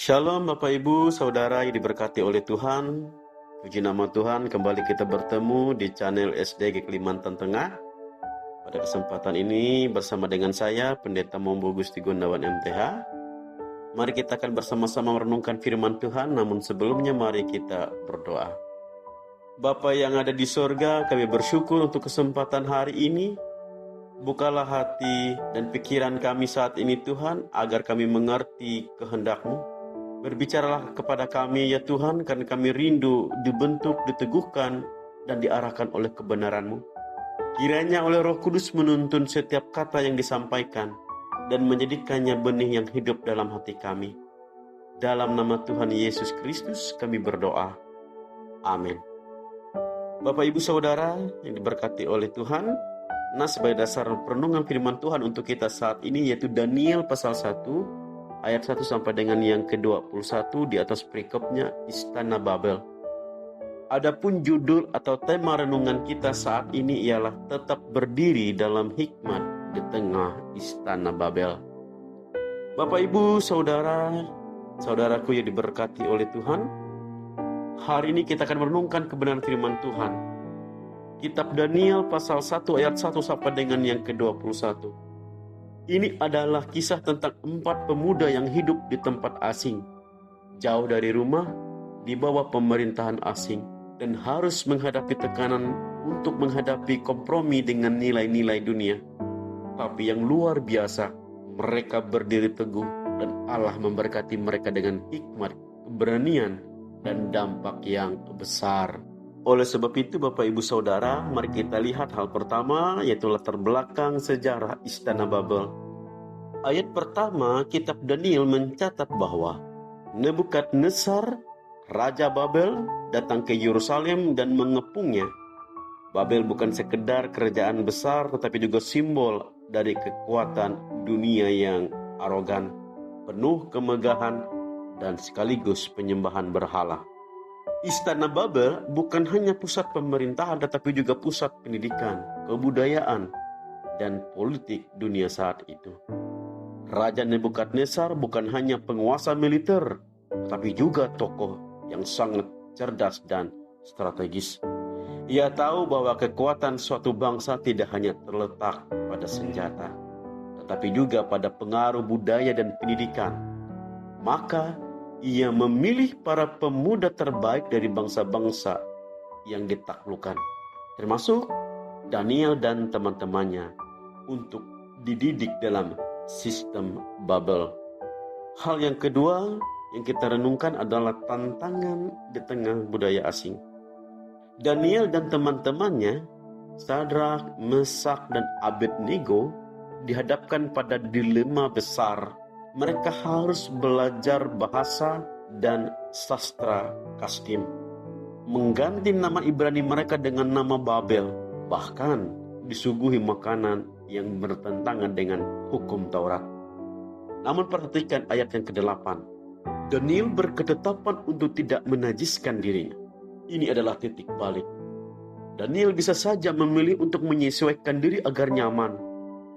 Shalom Bapak Ibu, Saudara yang diberkati oleh Tuhan. Puji nama Tuhan, kembali kita bertemu di channel SDG Kalimantan Tengah. Pada kesempatan ini bersama dengan saya, Pendeta Mombo Gusti Gunawan MTH. Mari kita akan bersama-sama merenungkan firman Tuhan, namun sebelumnya mari kita berdoa. Bapa yang ada di sorga, kami bersyukur untuk kesempatan hari ini. Bukalah hati dan pikiran kami saat ini Tuhan, agar kami mengerti kehendak-Mu. Berbicaralah kepada kami ya Tuhan, karena kami rindu dibentuk, diteguhkan, dan diarahkan oleh kebenaran-Mu. Kiranya oleh Roh Kudus menuntun setiap kata yang disampaikan, dan menjadikannya benih yang hidup dalam hati kami. Dalam nama Tuhan Yesus Kristus kami berdoa. Amin. Bapak Ibu Saudara yang diberkati oleh Tuhan, sebagai dasar perenungan firman Tuhan untuk kita saat ini yaitu Daniel pasal 1, ayat 1 sampai dengan yang ke-21 di atas perikopnya Istana Babel. Adapun judul atau tema renungan kita saat ini ialah tetap berdiri dalam hikmat di tengah Istana Babel. Bapak Ibu, saudaraku yang diberkati oleh Tuhan, hari ini kita akan merenungkan kebenaran firman Tuhan. Kitab Daniel pasal 1 ayat 1 sampai dengan yang ke-21. Ini adalah kisah tentang 4 pemuda yang hidup di tempat asing, jauh dari rumah, di bawah pemerintahan asing, dan harus menghadapi tekanan untuk menghadapi kompromi dengan nilai-nilai dunia. Tapi yang luar biasa, mereka berdiri teguh dan Allah memberkati mereka dengan hikmat, keberanian, dan dampak yang besar. Oleh sebab itu Bapak Ibu Saudara, mari kita lihat hal pertama, yaitu latar belakang sejarah Istana Babel. Ayat pertama, kitab Daniel mencatat bahwa Nebukadnezar, Raja Babel, datang ke Yerusalem dan mengepungnya. Babel bukan sekedar kerajaan besar, tetapi juga simbol dari kekuatan dunia yang arogan, penuh kemegahan, dan sekaligus penyembahan berhala. Istana Babel bukan hanya pusat pemerintahan, tetapi juga pusat pendidikan, kebudayaan, dan politik dunia saat itu. Raja Nebukadnezar bukan hanya penguasa militer, tetapi juga tokoh yang sangat cerdas dan strategis. Ia tahu bahwa kekuatan suatu bangsa tidak hanya terletak pada senjata, tetapi juga pada pengaruh budaya dan pendidikan. Maka ia memilih para pemuda terbaik dari bangsa-bangsa yang ditaklukkan, termasuk Daniel dan teman-temannya, untuk dididik dalam sistem Babel. Hal yang kedua yang kita renungkan adalah tantangan di tengah budaya asing. Daniel dan teman-temannya, Sadrak, Mesak, dan Abednego, dihadapkan pada dilema besar. Mereka harus belajar bahasa dan sastra Kasdim, mengganti nama Ibrani mereka dengan nama Babel, bahkan disuguhi makanan yang bertentangan dengan hukum Taurat. Namun perhatikan ayat yang ke-8. Daniel berketetapan untuk tidak menajiskan dirinya. Ini adalah titik balik. Daniel bisa saja memilih untuk menyesuaikan diri agar nyaman,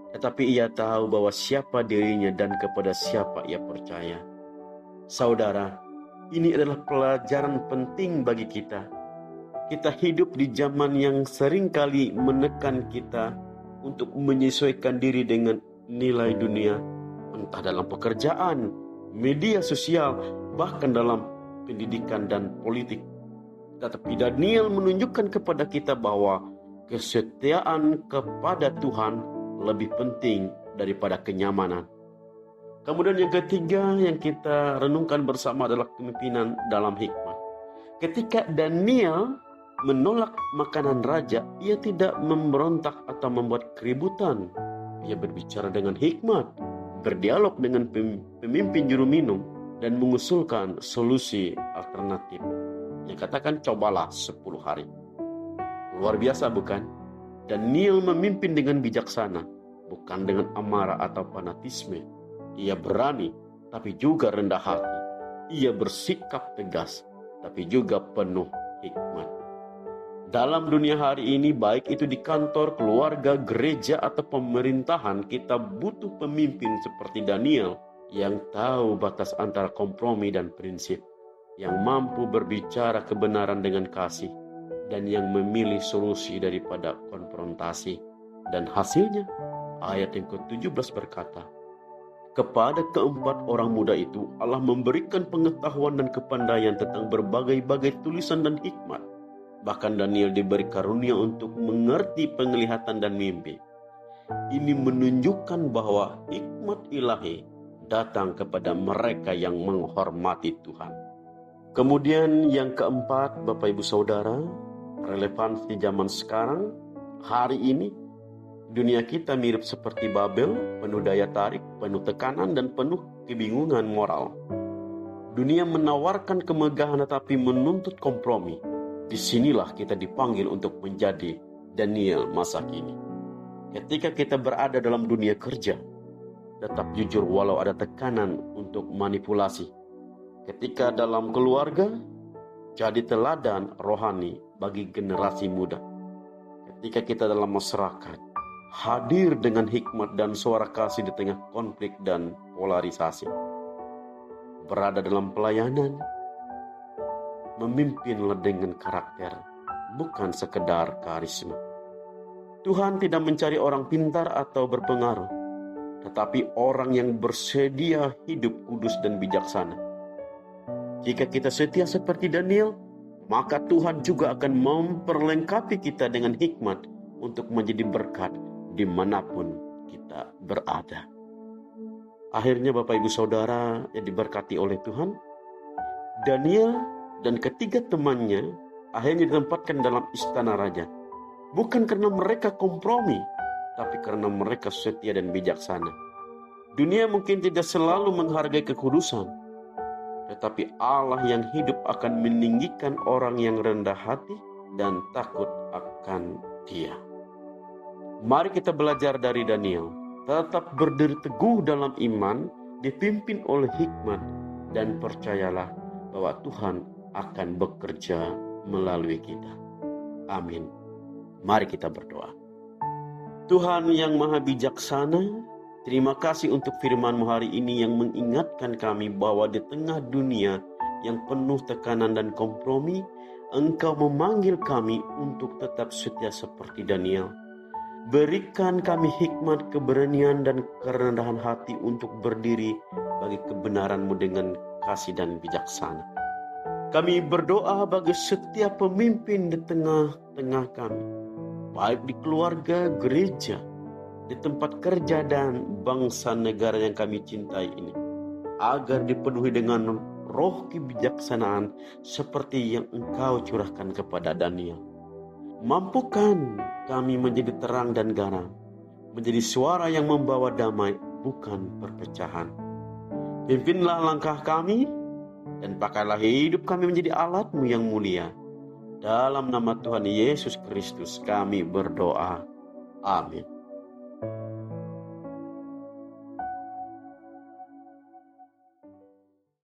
tetapi ia tahu bahwa siapa dirinya dan kepada siapa ia percaya. Saudara, ini adalah pelajaran penting bagi kita. Kita hidup di zaman yang seringkali menekan kita untuk menyesuaikan diri dengan nilai dunia, entah dalam pekerjaan, media sosial, bahkan dalam pendidikan dan politik. Tetapi Daniel menunjukkan kepada kita bahwa kesetiaan kepada Tuhan lebih penting daripada kenyamanan. Kemudian yang ketiga yang kita renungkan bersama adalah kepemimpinan dalam hikmat. Ketika Daniel menolak makanan raja, ia tidak memberontak atau membuat keributan. Ia berbicara dengan hikmat, berdialog dengan pemimpin juru minum, dan mengusulkan solusi alternatif. Yang katakan cobalah 10 hari. Luar biasa bukan? Daniel memimpin dengan bijaksana, bukan dengan amarah atau fanatisme. Ia berani, tapi juga rendah hati. Ia bersikap tegas, tapi juga penuh hikmat. Dalam dunia hari ini, baik itu di kantor, keluarga, gereja, atau pemerintahan, kita butuh pemimpin seperti Daniel yang tahu batas antara kompromi dan prinsip, yang mampu berbicara kebenaran dengan kasih, dan yang memilih solusi daripada konfrontasi. Dan hasilnya, ayat yang ke-17 berkata, kepada keempat orang muda itu Allah memberikan pengetahuan dan kepandaian tentang berbagai-bagai tulisan dan hikmat. Bahkan Daniel diberi karunia untuk mengerti penglihatan dan mimpi. Ini menunjukkan bahwa hikmat ilahi datang kepada mereka yang menghormati Tuhan. Kemudian yang keempat, Bapak Ibu Saudara, relevansi zaman sekarang, hari ini, dunia kita mirip seperti Babel, penuh daya tarik, penuh tekanan, dan penuh kebingungan moral. Dunia menawarkan kemegahan tetapi menuntut kompromi. Disinilah kita dipanggil untuk menjadi Daniel masa kini. Ketika kita berada dalam dunia kerja, tetap jujur walau ada tekanan untuk manipulasi. Ketika dalam keluarga, jadi teladan rohani bagi generasi muda. Ketika kita dalam masyarakat, hadir dengan hikmat dan suara kasih di tengah konflik dan polarisasi. Berada dalam pelayanan, memimpinlah dengan karakter, bukan sekedar karisma. Tuhan tidak mencari orang pintar atau berpengaruh, tetapi orang yang bersedia hidup kudus dan bijaksana. Jika kita setia seperti Daniel, maka Tuhan juga akan memperlengkapi kita dengan hikmat untuk menjadi berkat dimanapun kita berada. Akhirnya Bapak Ibu Saudara yang diberkati oleh Tuhan, Daniel dan ketiga temannya akhirnya ditempatkan dalam istana raja. Bukan karena mereka kompromi, tapi karena mereka setia dan bijaksana. Dunia mungkin tidak selalu menghargai kekudusan, tetapi Allah yang hidup akan meninggikan orang yang rendah hati dan takut akan Dia. Mari kita belajar dari Daniel, tetap berdiri teguh dalam iman, dipimpin oleh hikmat, dan percayalah bahwa Tuhan akan bekerja melalui kita. Amin. Mari kita berdoa. Tuhan yang maha bijaksana, terima kasih untuk firman-Mu hari ini yang mengingatkan kami bahwa di tengah dunia yang penuh tekanan dan kompromi, Engkau memanggil kami untuk tetap setia seperti Daniel. Berikan kami hikmat, keberanian, dan kerendahan hati untuk berdiri bagi kebenaran-Mu dengan kasih dan bijaksana. Kami berdoa bagi setiap pemimpin di tengah-tengah kami, baik di keluarga, gereja, di tempat kerja, dan bangsa negara yang kami cintai ini, agar dipenuhi dengan roh kebijaksanaan seperti yang Engkau curahkan kepada Daniel. Mampukan kami menjadi terang dan garam, menjadi suara yang membawa damai, bukan perpecahan. Pimpinlah langkah kami, dan pakailah hidup kami menjadi alat-Mu yang mulia. Dalam nama Tuhan Yesus Kristus kami berdoa. Amin.